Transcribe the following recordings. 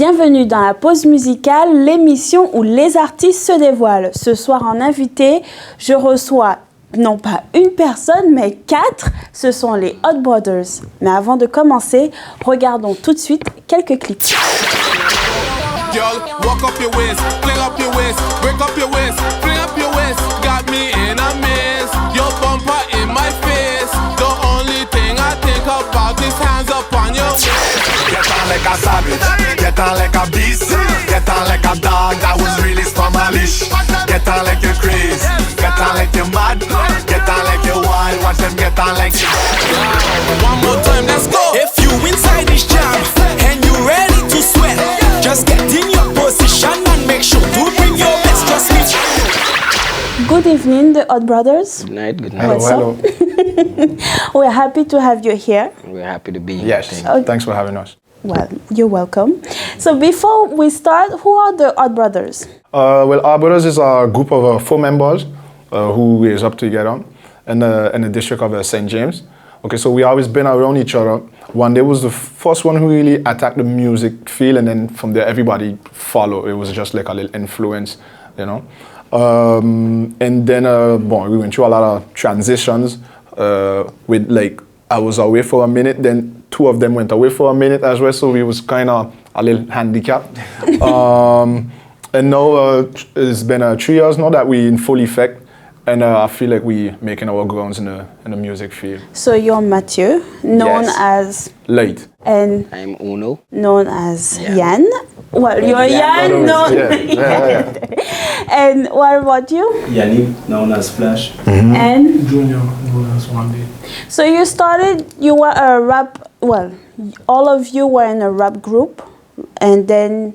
Bienvenue dans la Pause Musicale, l'émission où les artistes se dévoilent. Ce soir en invité, je reçois non pas une personne, mais 4. Ce sont les Hot Brothers. Mais avant de commencer, regardons tout de suite quelques clips. Girl, walk up your waist, fling up your waist, break up your waist, fling up your waist. Got me in a maze, your bumper in my face. The only thing I think about is hands up on your waist. Get on like a savage, get on like a beast, get on like a dog that was released from a leash. Get on like you're crazy, get on like you're mad, get on like you're wild, watch them get on like you. One more time, let's go. If you inside this jam and you ready to sweat, just get in your position and make sure to bring your best. Just me. Good evening, the Hot Brothers. Good night, good night. What's Hello. up? We're happy to have you here. We're happy to be here. Yes, Okay. thanks for having us. Well, you're welcome. So before we start, who are the Hot Brothers? Well, our brothers is a group of 4 members who is up together in the district of St. James. Okay, so we always been around each other. One day was the first one who really attacked the music field, and then from there everybody followed. It was just like a little influence, you know. And then, we went through a lot of transitions with like, I was away for a minute, then 2 of them went away for a minute as well, so we was kind of a little handicapped. And now it's been 3 years now that we in full effect, and I feel like we making our grounds in the music field. So you're Mathieu, known Yes. as, Late. and I'm Uno. known as Yeah. Yan. Well, you're Yan, known. Yeah. And what about you? Yannick, known as Flash. And Junior, known as One Day. so you were a rap, well, all of you were in a rap group, and then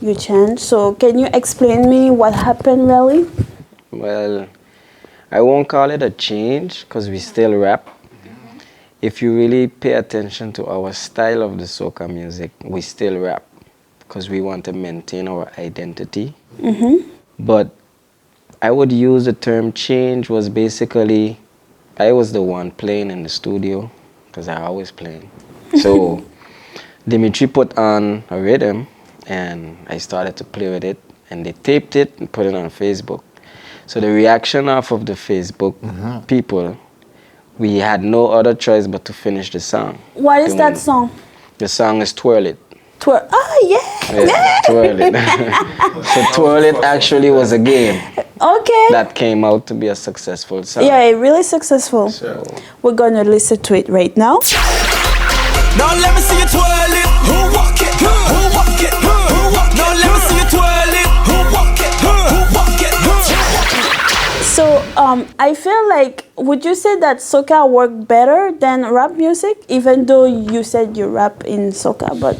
you changed. So can you explain me what happened really? Well, I won't call it a change because we still rap. If you really pay attention to our style of the soca music, we still rap because we want to maintain our identity. But I would use the term change was basically, I was the one playing in the studio because I always playing. So Dimitri put on a rhythm and I started to play with it, and they taped it and put it on Facebook. So the reaction off of the Facebook people, we had no other choice but to finish the song. What is that song? The song is Twirl It. Yeah. Twirl It. So Twirl It actually was a game Okay. that came out to be a successful song. Yeah, really successful. We're gonna listen to it right now. Now let me see you twirl it. Who walk it? Who walk it? Who walk it? Now let me see you twirl it. Who walk it? Who walk it? So I feel like, would you say that soca work better than rap music, even though you said you rap in soca, but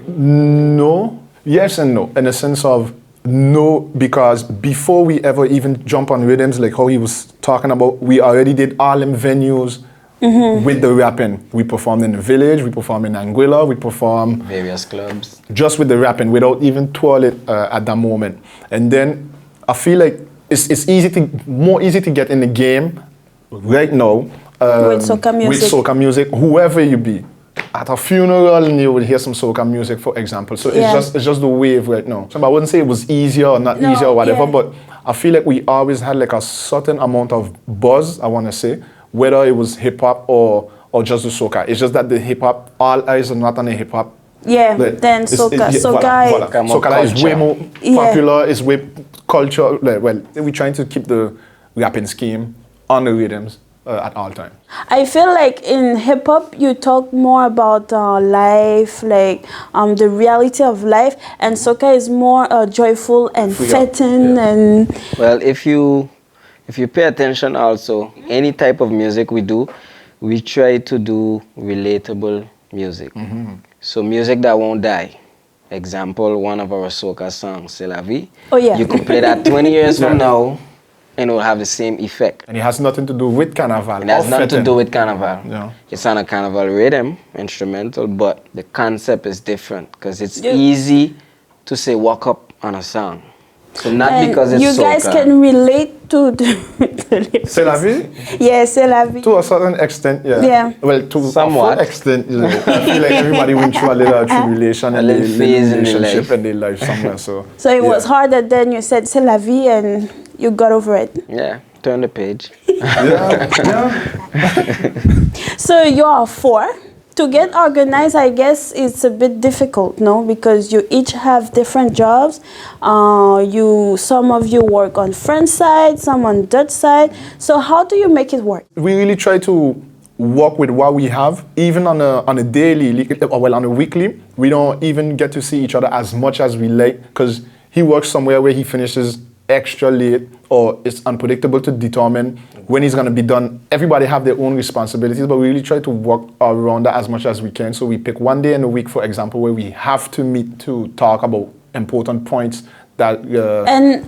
No, yes and no, in the sense of no, because before we ever even jump on rhythms, like how he was talking about, we already did all them venues with the rapping. We performed in the village, we performed in Anguilla, we performed Various clubs. just with the rapping without even twirl it at that moment. And then I feel like it's more easy to get in the game right now With soca music. with soca music, whoever you be. At a funeral, and you would hear some soca music, for example. So Yeah. it's just the wave right now. So I wouldn't say it was easier or not No, easier or whatever, yeah. but I feel like we always had like a certain amount of buzz, I want to say, whether it was hip hop or just the soca. It's just that the hip hop, all eyes are not on the hip hop. yeah, Like, then it's- soca, yeah, soca, voilà. Come on, Soca is way culture. more Yeah. popular, it's way culture. Like, well, we're trying to keep the rapping scheme on the rhythms at all times. I feel like in hip hop you talk more about life, like the reality of life, and soca is more joyful and Free up, fetting yeah. and Well, if you pay attention also, any type of music we do, we try to do relatable music. So music that won't die. Example, one of our soca songs, C'est la vie. Oh, yeah. You could play that 20 years from now and it will have the same effect. And it has nothing to do with carnival. It has or nothing to fetting. do with carnival. Yeah. It's on a carnival rhythm, instrumental, but the concept is different because it's Yeah. easy to say walk up on a song. So not And because it's you guys soca. can relate to the C'est la vie? Yeah, c'est la vie. To a certain extent, yeah. Yeah. Well, to Somewhat. a full extent, you know, I feel like everybody went through a little tribulation and a little little phase in their relationship life. and their life somewhere. So, So it was yeah. harder than you said c'est la vie and you got over it. Yeah, turn the page. Yeah, yeah. So you are 4. To get organized, I guess it's a bit difficult, no? Because you each have different jobs. Some of you work on French side, some on Dutch side. So how do you make it work? We really try to work with what we have, even on a daily, or well, on a weekly. We don't even get to see each other as much as we like, because he works somewhere where he finishes extra late, or it's unpredictable to determine when he's going to be done. Everybody have their own responsibilities, but we really try to work around that as much as we can. So we pick one day in a week, for example, where we have to meet to talk about important points that...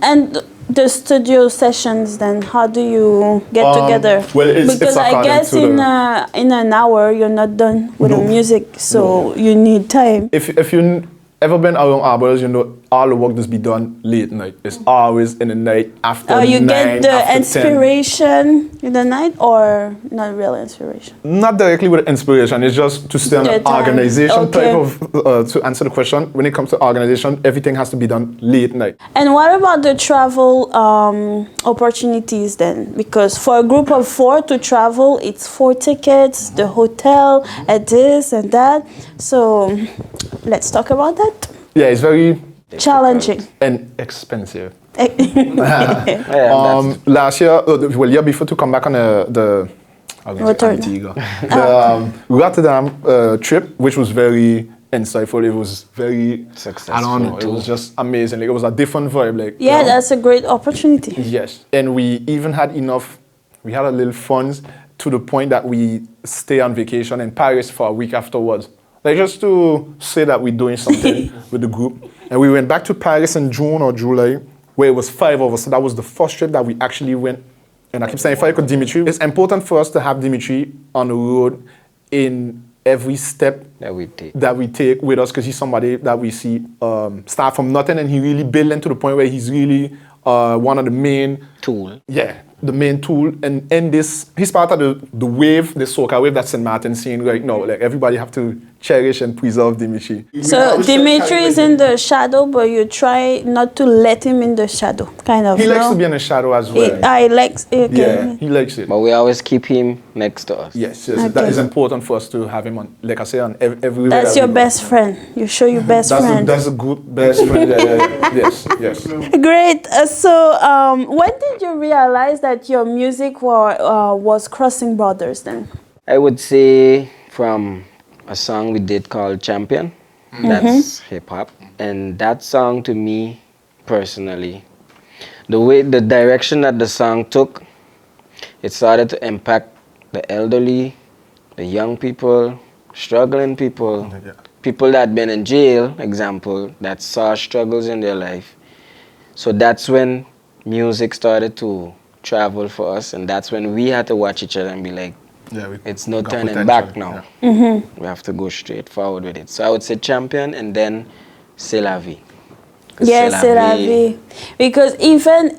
And the studio sessions, then how do you get together? well, it's because I according guess to in an hour you're not done with the No. music, so you need time. If you ever been around arbors, you know all the work does be done late night. It's always in the night after Oh, you 9, get the after 10. inspiration in the night, or not real inspiration? Not directly with inspiration. It's just to stay on The the time. organization Okay. type of, to answer the question, when it comes to organization, everything has to be done late night. And what about the travel opportunities then? Because for a group of 4 to travel, it's 4 tickets, the hotel, and this and that. So let's talk about that. Yeah, it's very Challenging. and expensive. Yeah, Last year, year before, to come back on Return. Antigua. The Rotterdam trip, which was very insightful. It was very Successful I don't know. It too. was just amazing. Like, it was a different vibe. Like, Yeah, you know? that's a great opportunity. Yes, and we even had enough. We had a little funds to the point that we stay on vacation in Paris for a week afterwards. Like, just to say that we're doing something with the group. And we went back to Paris in June or July, where it was 5 of us. So that was the first trip that we actually went. And I keep saying, if I could Dimitri, it's important for us to have Dimitri on the road in every step that we take. that we take with us, because he's somebody that we see start from nothing, and he really built into the point where he's really one of the main Tool. Yeah, the main tool. And in this, he's part of the wave, the soca wave that St. Martin's seeing right now. Like, everybody have to cherish and preserve Dimitri. So Dimitri is in the shadow, but you try not to let him in the shadow, kind of. He likes no? to be in the shadow as well. I like. Okay. Yeah, he likes it. But we always keep him next to us. Yes, yes, Okay. that is important for us to have him on, like I say, on everywhere. That's that your we go. best friend. You show your best friend. That's a good best friend. Yeah. Yes, yes. Great. When did you realize that your music was crossing borders then? I would say from a song we did called Champion. That's hip hop. And that song, to me personally, the direction that the song took, it started to impact the elderly, the young people, struggling people, people that had been in jail, example, that saw struggles in their life. So that's when music started to travel for us, and that's when we had to watch each other and be like, it's no got turning potential, back now. Mm-hmm. We have to go straight forward with it. So I would say Champion, and then C'est la vie. Yes, c'est la vie. Because even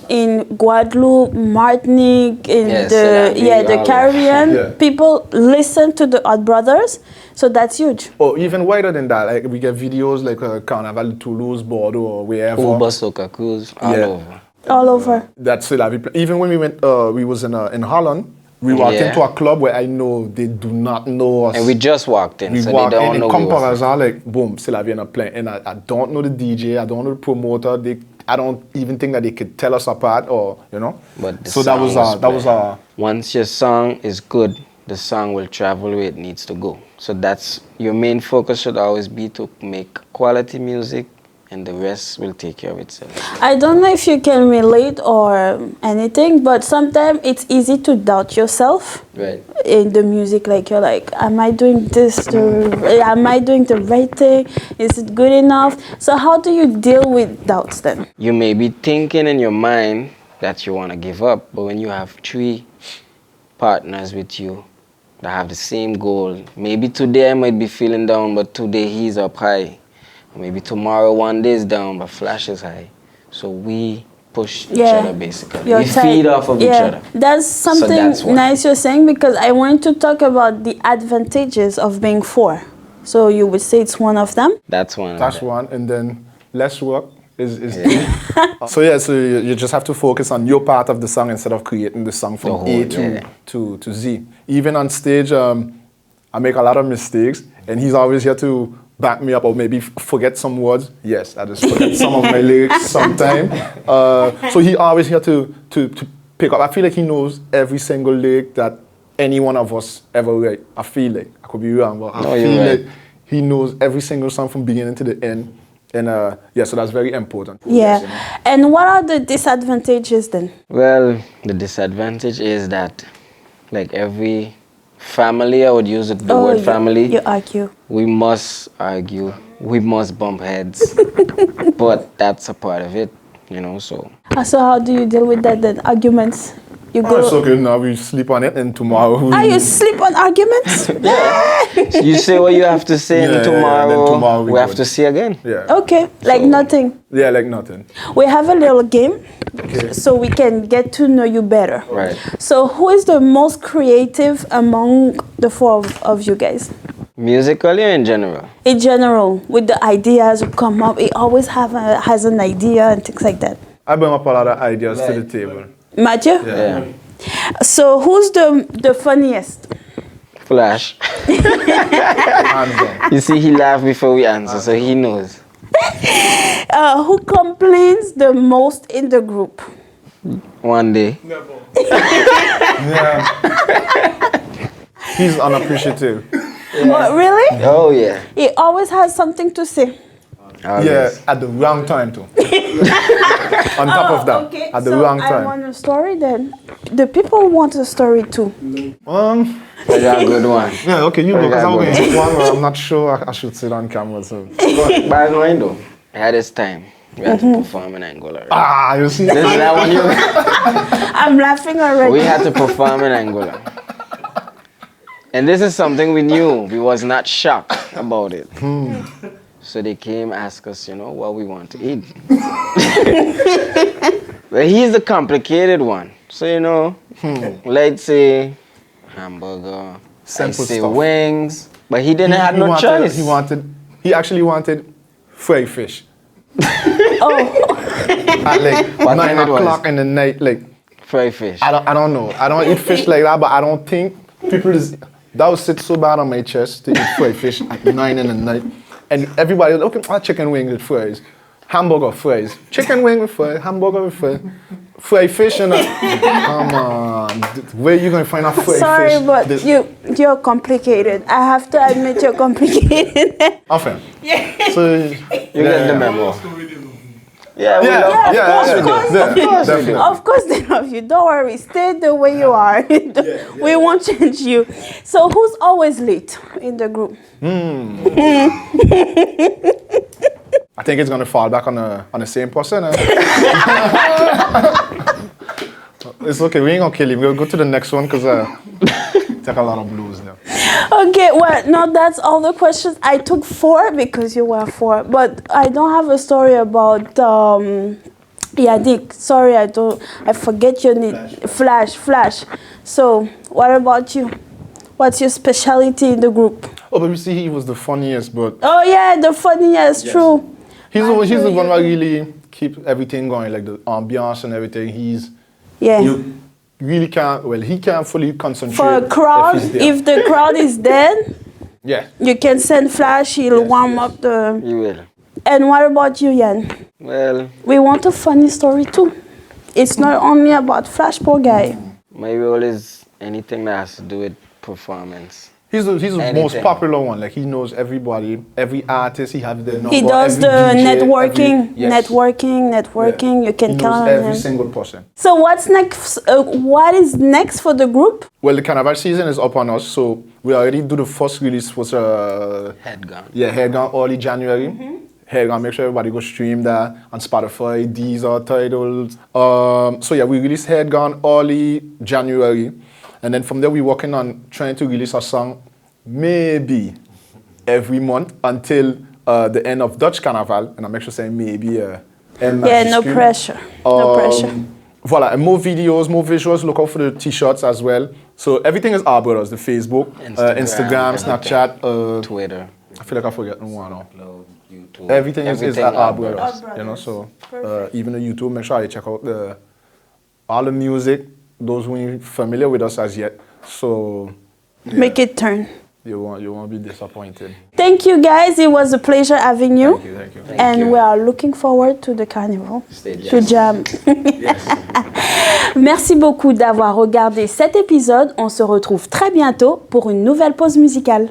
in Guadeloupe, Martinique, in Yes, c'est la vie, the all Caribbean, Yeah. people listen to the Hot Brothers, so that's huge. Or even wider than that, like we get videos like Carnaval, Toulouse, Bordeaux, or wherever. Uber Soca Cruise, all Yeah. over. All over. That's still have it. Even when we went, we was in Holland. We walked Yeah. into a club where I know they do not know us. And we just walked in, We so they walked don't in know we was. comparison, like boom, still have a playing. And I don't know the DJ, I don't know the promoter. I don't even think that they could tell us apart, or you know. But the So that was song that was playing. Once your song is good, the song will travel where it needs to go. So that's your main focus should always be to make quality music, and the rest will take care of itself. I don't know if you can relate or anything, but sometimes it's easy to doubt yourself Right. in the music. Like, you're like, am I doing this? Am I doing the right thing? Is it good enough? So how do you deal with doubts then? You may be thinking in your mind that you want to give up, but when you have 3 partners with you that have the same goal, maybe today I might be feeling down, but today he's up high. Maybe tomorrow one day is down, but Flash is high. So we push each Yeah. other basically. Your We type- feed off of each other. That's something that's why. nice you're saying, because I want to talk about the advantages of being 4. So you would say it's one of them? That's one. That's of them. one, and then less work is so you just have to focus on your part of the song instead of creating the song from The whole, A yeah. to Z. Even on stage, I make a lot of mistakes, and he's always here to back me up or maybe forget some words. Yes, I just forget some of my lyrics sometimes. So he always here to pick up. I feel like he knows every single lyric that any one of us ever write. I feel like, I could be wrong, but I No, you're feel right. like he knows every single song from beginning to the end. And so that's very important. Yeah. And what are the disadvantages then? Well, the disadvantage is that, like every family, I would use the word family. You argue. We must argue. We must bump heads. But that's a part of it, you know, so. So how do you deal with that then? Arguments? You go. Oh, it's okay, now we sleep on it, and tomorrow You sleep on arguments? You say what you have to say, Yeah, and yeah, tomorrow, then tomorrow we we have good. to see again. Yeah. Okay, like So- nothing. Yeah, like nothing. We have a little game so we can get to know you better. Right. So who is the most creative among the 4 of you guys? Musically or in general? In general, with the ideas who come up, he always has an idea and things like that. I bring up a lot of ideas to the table. Matthew? Yeah. So who's the funniest? Flash. Hands down. You see, he laughed before we answer, so he knows. Who complains the most in the group? One day. Yeah. He's unappreciative. Oh, really? Oh, yeah. He always has something to say. Always. Yeah, at the wrong time too. On top of that, Okay, at the so wrong I time. want a story then. The people want a story too. I got a good one. Yeah, okay, you go, because I'm got going to one. take one where I'm not sure I should sit on camera. So. But I know, though. I had this time. We had to perform in Angola. Right? You see? This is that one you. I'm laughing already. We had to perform in Angola. And this is something we knew. We was not shocked about it. So they came, ask us, you know, what we want to eat. But he's the complicated one. So, you know, let's say hamburger, Simple I say stuff. wings. But he didn't have no choice. He actually wanted fried fish. At like What 9 time it was? o'clock in the night, like Fried fish. I don't know. I don't eat fish like that, but I don't think that would sit so bad on my chest to eat fried fish at 9 in the night. And everybody was okay, chicken wing with fries, hamburger fries, chicken wing with fries, hamburger with fries, fried fish and come on, where you gonna find a fried Sorry, fish? but you're complicated. I have to admit you're complicated. Enfin. So You get the memo. Yeah, definitely. Of course they love you. Don't worry. Stay the way you are. We won't change you. So who's always late in the group? I think it's gonna fall back on the same person. It's okay. We ain't gonna kill him. We'll go to the next one because take a lot of blues now. Okay, well, no, that's all the questions. I took 4 because you were 4, but I don't have a story about Yannick. Sorry, I forget your name. Flash. So, what about you? What's your specialty in the group? Oh, but you see, he was the funniest, but Oh yeah, the funniest, true. he's the one that really keep everything going, like the ambiance and everything. Yeah. You really can't. Well, he can't fully concentrate. For a crowd, if he's there. if the crowd is dead, Yeah. you can send Flash. He'll warm up the. You will. And what about you, Yan? Well, We want a funny story too. It's not only about Flash, poor guy. my role is anything that has to do with performance. He's the most Anything. popular one. Like he knows everybody, every artist. He has their number. He does every the DJ, networking, yes. networking. You can He knows count on every him. single person. So what's next? What is next for the group? Well, the Carnival season is up on us, so we already do the first release was Head gone. Head Gone early January. Head Gone, make sure everybody go stream that on Spotify, Deezer, Tidal. So yeah, we released Head Gone early January, and then from there we're working on trying to release a song maybe every month until the end of Dutch Carnival, and I make sure saying maybe. M Yeah, no majuscule. pressure. No pressure. Voilà, and more videos, more visuals. Look out for the t-shirts as well. So everything is our brothers. The Facebook, Instagram, Snapchat, Twitter, I feel like I forget one now. YouTube. Everything is at our brothers. Our You know, Brothers. so Perfect. even the YouTube, make sure you check out all the music. Those who ain't familiar with us as yet. So Make it turn. you won't be disappointed. Thank you guys. It was a pleasure having you. Thank you. And you. we are looking forward to the carnival. Stay To jam. Merci beaucoup d'avoir regardé cet épisode. On se retrouve très bientôt pour une nouvelle pause musicale.